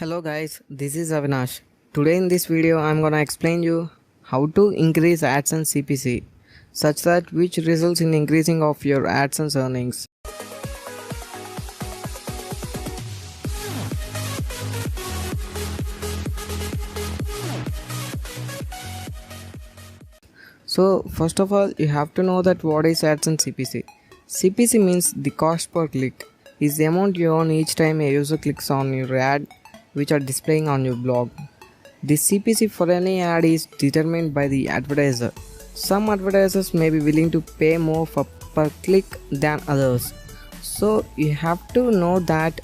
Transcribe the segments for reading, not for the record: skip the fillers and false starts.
Hello guys, this is Avinash. Today in this video I'm gonna explain you how to increase AdSense CPC such that which results in increasing of your AdSense earnings. So first of all you have to know that what is AdSense CPC. CPC means the cost per click is the amount you earn each time a user clicks on your ad which are displaying on your blog. The CPC for any ad is determined by the advertiser. Some advertisers may be willing to pay more for per click than others. So you have to know that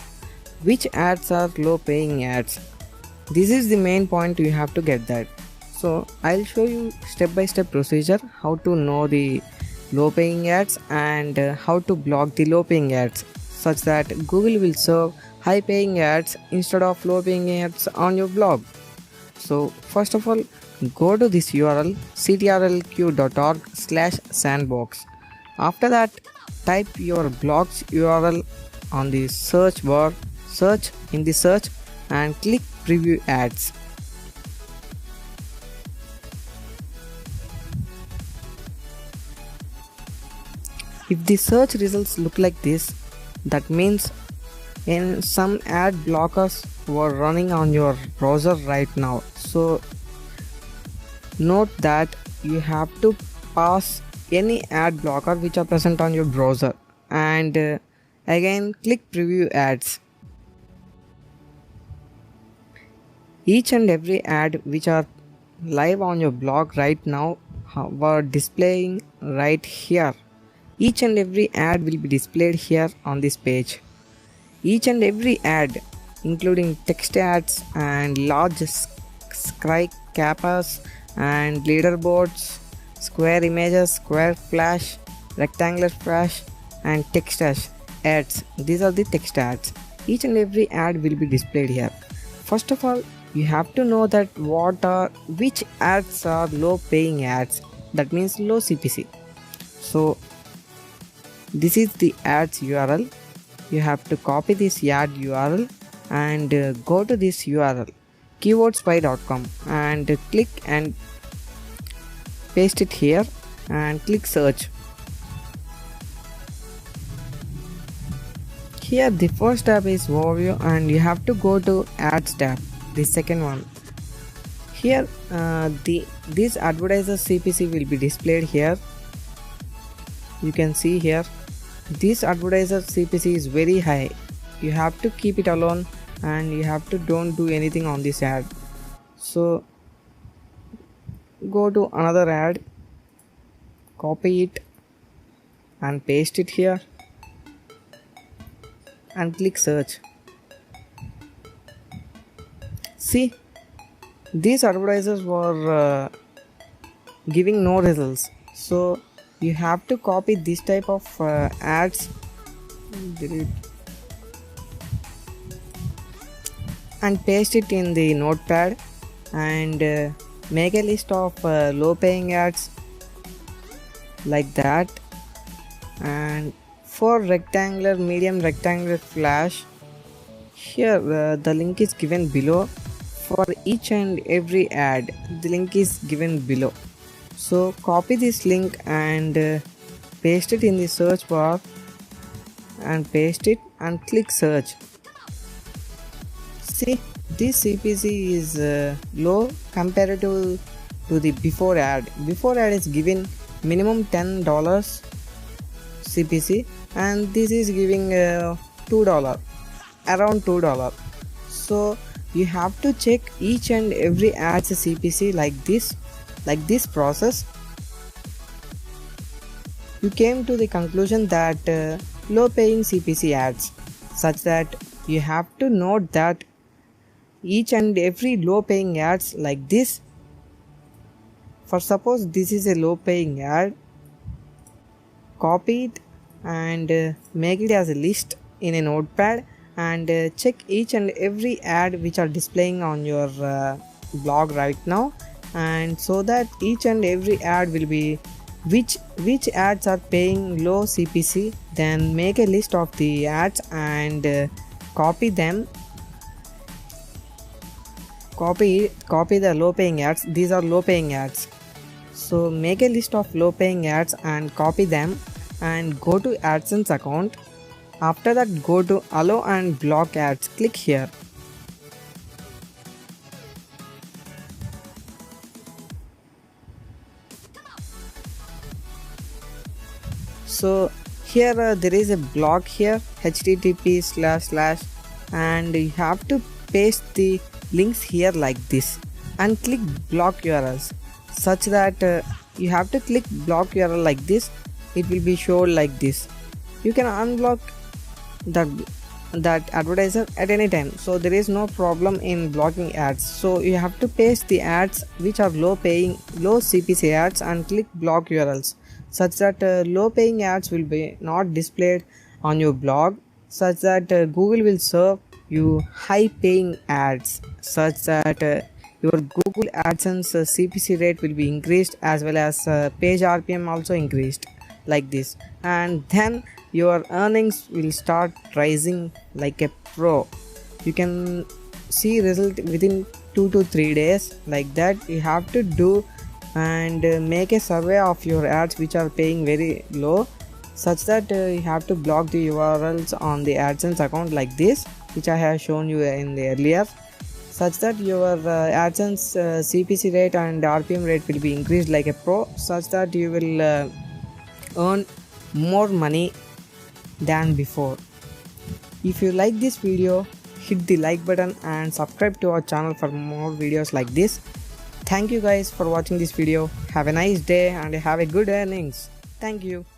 which ads are low paying ads. This is the main point, you have to get that. So I'll show you step by step procedure how to know the low paying ads and how to block the low paying ads such that Google will serve high paying ads instead of low paying ads on your blog. So first of all, go to this URL ctrlq.org/sandbox. After that, type your blog's URL on the search bar, search in the search and click preview ads. If the search results look like this, that means in some ad blockers were running on your browser right now. So note that you have to pass any ad blocker which are present on your browser and again click preview ads. Each and every ad which are live on your blog right now were displaying right here. Each and every ad will be displayed here on this page. Each and every ad, including text ads and large skyscrapers and leaderboards, square images, square flash, rectangular flash and text ads. These are the text ads. Each and every ad will be displayed here. First of all, you have to know that which ads are low paying ads, that means low CPC. So this is the ads URL. You have to copy this ad URL and go to this URL keywordspy.com and click and paste it here and click search. Here the first tab is overview and you have to go to ads tab, the second one. Here this advertiser CPC will be displayed here. You can see here this advertiser CPC is very high. You have to keep it alone and you have to don't do anything on this ad. So go to another ad, copy it and paste it here and click search. See, these advertisers were giving no results. So you have to copy this type of ads, delete, and paste it in the notepad and make a list of low paying ads like that. And for medium rectangular flash, here the link is given below. For each and every ad, the link is given below. So copy this link and paste it in the search bar and paste it and click search. See, this CPC is low comparative to the before ad. Before ad is given minimum $10 CPC and this is giving $2, around $2. So you have to check each and every ad's CPC like this process. You came to the conclusion that low paying CPC ads, such that you have to note that each and every low paying ads like this. For suppose this is a low paying ad, copy it and make it as a list in a notepad and check each and every ad which are displaying on your blog right now, and so that each and every ad will be which ads are paying low CPC. Then make a list of the ads and copy them copy the low paying ads. These are low paying ads. So make a list of low paying ads and copy them and go to AdSense account. After that, go to allow and block ads. Click here. So here there is a block here, http:// and you have to paste the links here like this and click block URLs, such that you have to click block URL like this. It will be shown like this. You can unblock that advertiser at any time, so there is no problem in blocking ads. So you have to paste the ads which are low CPC ads and click block URLs, such that low paying ads will be not displayed on your blog, such that Google will serve you high paying ads, such that your Google AdSense CPC rate will be increased, as well as page RPM also increased like this, and then your earnings will start rising like a pro. You can see result within 2 to 3 days. Like that you have to do and make a survey of your ads which are paying very low, such that you have to block the URLs on the AdSense account like this, which I have shown you in the earlier, such that your AdSense CPC rate and RPM rate will be increased like a pro, such that you will earn more money than before. If you like this video, hit the like button and subscribe to our channel for more videos like this. Thank you guys for watching this video. Have a nice day and have a good earnings. Thank you.